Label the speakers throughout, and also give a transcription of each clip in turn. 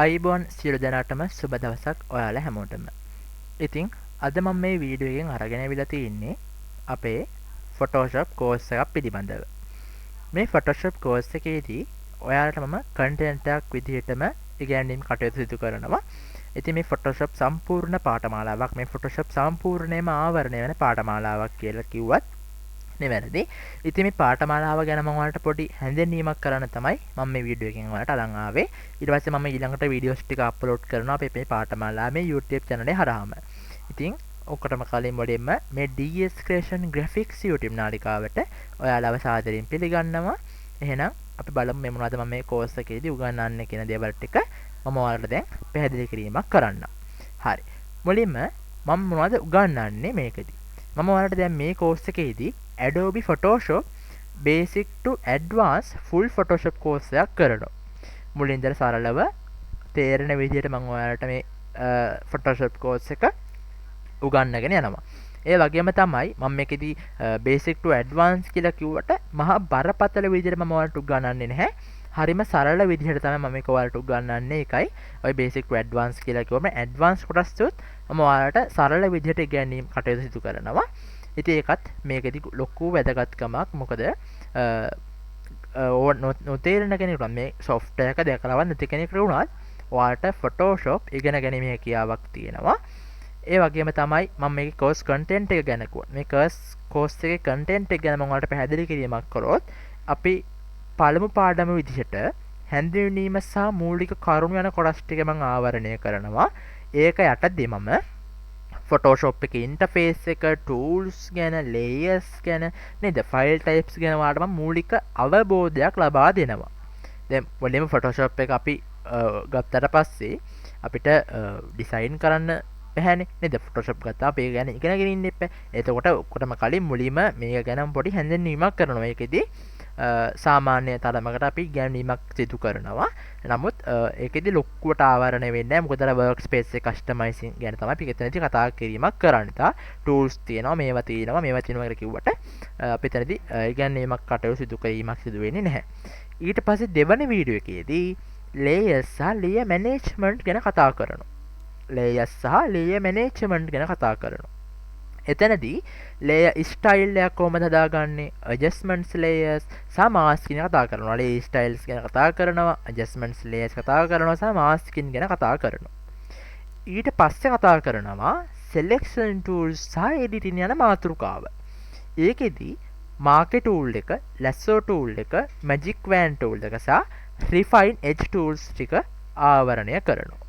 Speaker 1: අයිබෝන් සියලු දෙනාටම සුබ දවසක් ඔයාලා හැමෝටම. ඉතින් අද මම මේ වීඩියෝ එකෙන් අරගෙන ඇවිල්ලා තින්නේ අපේ Photoshop කෝස් එකක් පිළිබඳව. මේ Photoshop කෝස් එකේදී ඔයාලට මම කන්ටෙන්ට් එකක් විදිහටම ඉගැන්වීම් කටයුතු සිදු කරනවා. ඉතින් මේ Photoshop සම්පූර්ණ පාඨමාලාවක් මේ Photoshop සම්පූර්ණයෙන්ම ආවරණය වෙන පාඨමාලාවක් කියලා කිව්වත් නිවැරදි. ඉතින් මේ පාඨමාලාව ගැන මම ඔයාලට පොඩි හැඳින්වීමක් කරන්න තමයි මම මේ වීඩියෝ එකෙන් ඔයාලට අරන් ආවේ. ඊට පස්සේ මම ඊළඟට වීඩියෝස් ටික අප්ලෝඩ් කරනවා අපේ මේ පාඨමාලාවේ YouTube channel එකේ හරහාම. ඉතින් ඔක්කොටම කලින් මුලින්ම මේ DS Creation Graphics YouTube නාලිකාවට ඔයාලව සාදරයෙන් පිළිගන්නවා. එහෙනම් අපි බලමු මේ මොනවද මම මේ කෝස් එකේදී උගන්වන්නේ කියන දේවල් ටික මම ඔයාලට දැන් පැහැදිලි කිරීමක් කරන්නම්. හරි. මුලින්ම මම මොනවද උගන්වන්නේ මේකදී? මම ඔයාලට දැන් මේ කෝස් එකේදී Adobe Photoshop Basic to Advanced Full Photoshop course එකක් කරනවා. මුලින් ඉඳලා සරලව තේරෙන විදිහට මම ඔයාලට මේ Photoshop කෝස් එක උගන්වගෙන යනවා. ඒ වගේම තමයි මම මේකෙදී Basic to Advanced කියලා කිව්වට මහා බරපතල විදිහට මම ඔයාලට උගන්වන්නේ නැහැ. හරිම සරල විදිහට තමයි මම මේක ඔයාලට උගන්වන්නේ. ඒකයි ඔය Basic to Advanced කියලා කිව්වම Advanced කොටස් තුත් මම ඔයාලට සරල විදිහට ඉගැන්වීම් කටයුතු සිදු කරනවා. ඉතින් ඒකත් මේකෙදි ලොකු වැදගත්කමක්. මොකද නොතේරෙන කෙනෙකුට මේ software එක දැකලවත් නැති කෙනෙකුට උනත් ඔයාලට Photoshop ඉගෙන ගැනීමේ හැකියාවක් තියෙනවා. ඒ වගේම තමයි මම මේකේ course content එක ගැන කිව්වා. මේ course එකේ content එක ගැන මම ඔයාලට පැහැදිලි කිරීමක් කරොත් අපි පළමු පාඩම විදිහට හැඳින්වීම සහ මූලික කරුණු යන කොටස් ටික මම ආවරණය කරනවා. ඒක යටදී මම Photoshop එකේ interface එක, tools ගැන, layers ගැන, නේද? file types ගැන ඔයාලට මම මූලික අවබෝධයක් ලබා දෙනවා. දැන් මුලින්ම Photoshop එක අපි ගත්තට පස්සේ අපිට ඩිසයින් කරන්න බැහැනේ නේද? Photoshop ගත්තා අපි ඒක ගැන ඉගෙනගෙන ඉන්න එපා. එතකොට ඔක්කොටම කලින් මුලින්ම මේක ගැන පොඩි හැඳින්වීමක් කරනවා. ඒකෙදි සාමාන්‍ය තරමකට අපි ඉගැන්වීමක් සිදු කරනවා. නමුත් ඒකෙදි ලොකුවට ආවරණය වෙන්නේ නැහැ. මොකද අර work space එක customizing ගැන තමයි අපි එතනදී කතා කිරීමක් කරන්නේ. තා tools තියෙනවා, මේවා තියෙනවා කියලා කිව්වට අපි එතනදී ඉගැන්වීමක් කටයුතු සිදු කිරීමක් සිදු වෙන්නේ නැහැ. ඊට පස්සේ දෙවන වීඩියෝ එකේදී layers සහ layer management ගැන කතා කරනවා. layers සහ layer management ගැන කතා කරනවා. එතනදී layer style එකක් කොහොමද හදාගන්නේ, adjustments layers සහ masking ගැන කතා කරනවා. layer styles ගැන කතා කරනවා, adjustments layers කතා කරනවා සහ masking ගැන කතා කරනවා. ඊට පස්සේ කතා කරනවා selection tools සහ editing යන මාතෘකාව. ඒකෙදි marquee tool එක, lasso tool එක, magic wand tool එක සහ refine edge tools ටික ආවරණය කරනවා.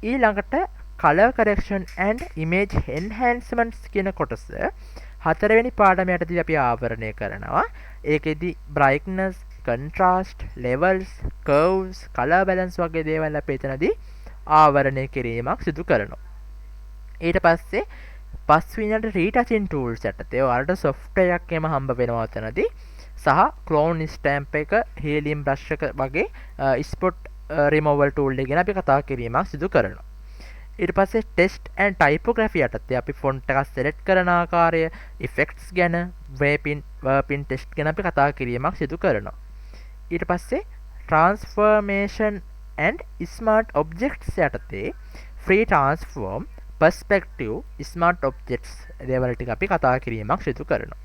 Speaker 1: ඊළඟට color correction and image enhancements කියන කොටස හතරවෙනි පාඩම යටදී අපි ආවරණය කරනවා. ඒකෙදි brightness, contrast, levels, curves, color balance වගේ දේවල් අපි එතනදී ආවරණය කිරීමක් සිදු කරනවා. ඊට පස්සේ පස්වෙනියට retouching tools යටතේ ඔයාලට software එකක් එම හම්බ වෙනවා එතනදී. සහ clone stamp එක, helium brush එක වගේ spot removal tool එක ගැන අපි කතා කිරීමක් සිදු කරනවා. ඊට පස්සේ text and typography යටතේ අපි font එකක් select කරන ආකාරය, effects ගැන, warping test ගැන අපි කතා කිරීමක් සිදු කරනවා. ඊට පස්සේ transformation and smart objects යටතේ free transform, perspective, smart objects දේවල් ටික අපි කතා කිරීමක් සිදු කරනවා.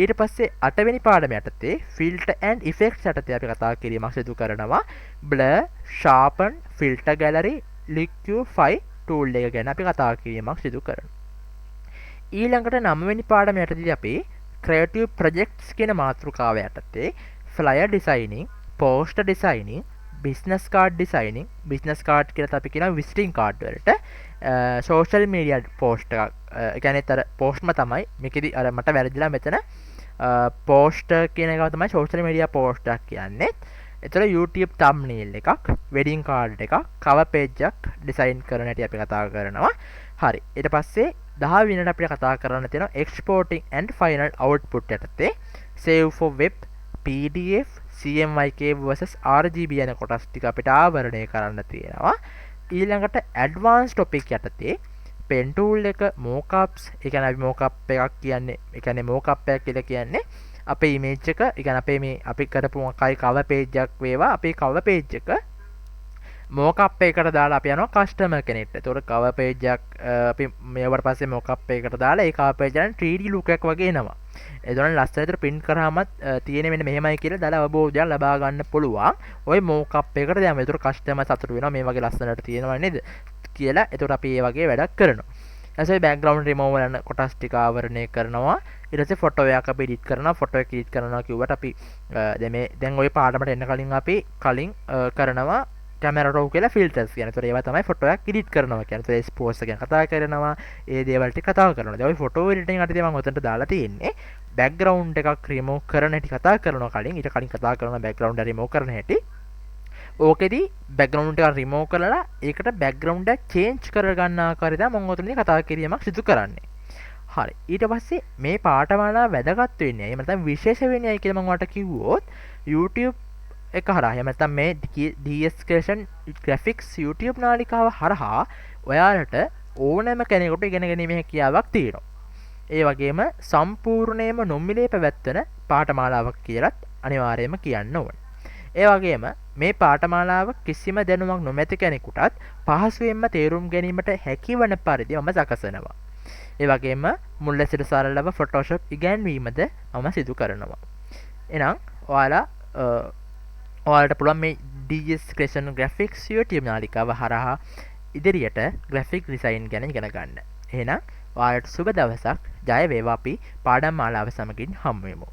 Speaker 1: ඊට පස්සේ 8 වෙනි පාඩම යටතේ filter and effects යටතේ අපි කතා කිරීමක් සිදු කරනවා. blur, sharpen, filter gallery, liquify tool එක ගැන අපි කතා කිරීමක් සිදු කරනවා. ඊළඟට 9 වෙනි පාඩම යටතේදී අපි creative projects කියන මාතෘකාව යටතේ flyer designing, poster designing, business card designing, business card කියලා අපි කියනවා visiting card වලට social media post එකක්. ඒ කියන්නේ අර postම තමයි මේකෙදි අර මට වැරදිලා මෙතන poster කියන එක තමයි social media post එකක් කියන්නේ. එතන YouTube thumbnail එකක්, wedding card එකක්, cover page එකක් ඩිසයින් කරන හැටි අපි කතා කරනවා. හරි. ඊට පස්සේ 10 වෙනිට අපිට කතා කරන්න තියෙනවා exporting and final output යටතේ save for web, PDF, CMYK versus RGB යන කොටස් ටික අපිට ආවරණය කරන්න තියෙනවා. ඊළඟට advanced topic යටතේ pen tool එක, mockups, ඒ කියන්නේ අපි mockup එකක් කියන්නේ, ඒ කියන්නේ mockup එකක් කියලා කියන්නේ අපේ image එක, ඒ කියන්නේ අපේ මේ අපි කරපු මොකයි cover page එකක් වේවා, අපේ cover page එක මෝකප් එකට දාලා අපි යනවා කස්ටමර් කෙනෙක්ට. ඒතකොට කවර් පේජ් එකක් අපි මේවට පස්සේ මෝකප් එකකට දාලා ඒ කවර් පේජ් එකෙන් 3D ලුක් එකක් වගේ එනවා. එතකොට ලස්සනට print කරාමත් තියෙන මෙන්න මෙහෙමයි කියලා දාලා අවබෝධයක් ලබා ගන්න පුළුවන්. ওই මෝකප් එකට දැම්ම. ඒතකොට කස්ටමර් සතුටු වෙනවා මේ වගේ ලස්සනට තියෙනවා නේද කියලා. ඒතකොට අපි ඒ වගේ වැඩක් කරනවා. ඊට බෑග්‍රවුන්ඩ් රිමූවර් යන කොටස් ටික ආවරණය කරනවා. ඊට පස්සේ ෆොටෝ එකක් අපි එඩිට් කරනවා. ෆොටෝ එක එඩිට් කරනවා කිව්වට අපි දැන් ওই පාඩමට එන්න කලින් අපි කරනවා කැමරා රෝව් කියලා ෆිල්ටර්ස් කියන. ඒතකොට ඒවා තමයි ෆොටෝ එකක් එඩිට් කරනවා කියන්නේ. ඒතකොට එක්ස්පෝස් ගැන කතා කරනවා. ඒ දේවල් ටික කතා කරනවා. දැන් ওই ෆොටෝ එඩිටින් යටතේ මම ඔතනට දාලා තියෙන්නේ බෑග්ග්‍රවුන්ඩ් එකක් රිමූව් කරන හැටි කතා කරනවා කලින්. ඊට කලින් කතා කරනවා බෑග්ග්‍රවුන්ඩ් එක රිමූව් කරන හැටි. ඕකෙදී බෑග්ග්‍රවුන්ඩ් එක රිමූව් කරලා ඒකට බෑග්ග්‍රවුන්ඩ් එක චේන්ජ් කරගන්න ආකාරය තමයි මම ඔතනදී කතා කිරීමක් සිදු කරන්නේ. හරි. ඊට පස්සේ මේ පාඨමාලාව වැදගත් වෙන්නේ. එහෙම නැත්නම් විශේෂ වෙන්නේ ඇයි කියලා මම ඔයාලට කිව්වොත් YouTube එක හරහා එහෙම නැත්නම් මේ DS Creation Graphics YouTube නාලිකාව හරහා ඔයාලට ඕනෑම කෙනෙකුට ඉගෙන ගැනීමේ හැකියාවක් තියෙනවා. ඒ වගේම සම්පූර්ණයෙන්ම නොමිලේ පැවැත්වෙන පාඨමාලාවක් කියලත් අනිවාර්යයෙන්ම කියන්න ඕනේ. ඒ වගේම මේ පාඨමාලාව කිසිම දැනුමක් නොමැති කෙනෙකුටත් පහසුවෙන්ම තේරුම් ගැනීමට හැකිවන පරිදි මම සකසනවා. ඒ වගේම මුල් සිට සරලව Photoshop ඉගැන්වීමද මම සිදු කරනවා. එහෙනම් ඔයාලට පුළුවන් මේ DS Creation Graphics YouTube නාලිකාව හරහා ඉදිරියට graphic design ගැන ඉගෙන ගන්න. එහෙනම් ඔයාලට සුබ දවසක්. ජය වේවා. අපි පාඩම් මාලාව සමගින් හමු වෙමු.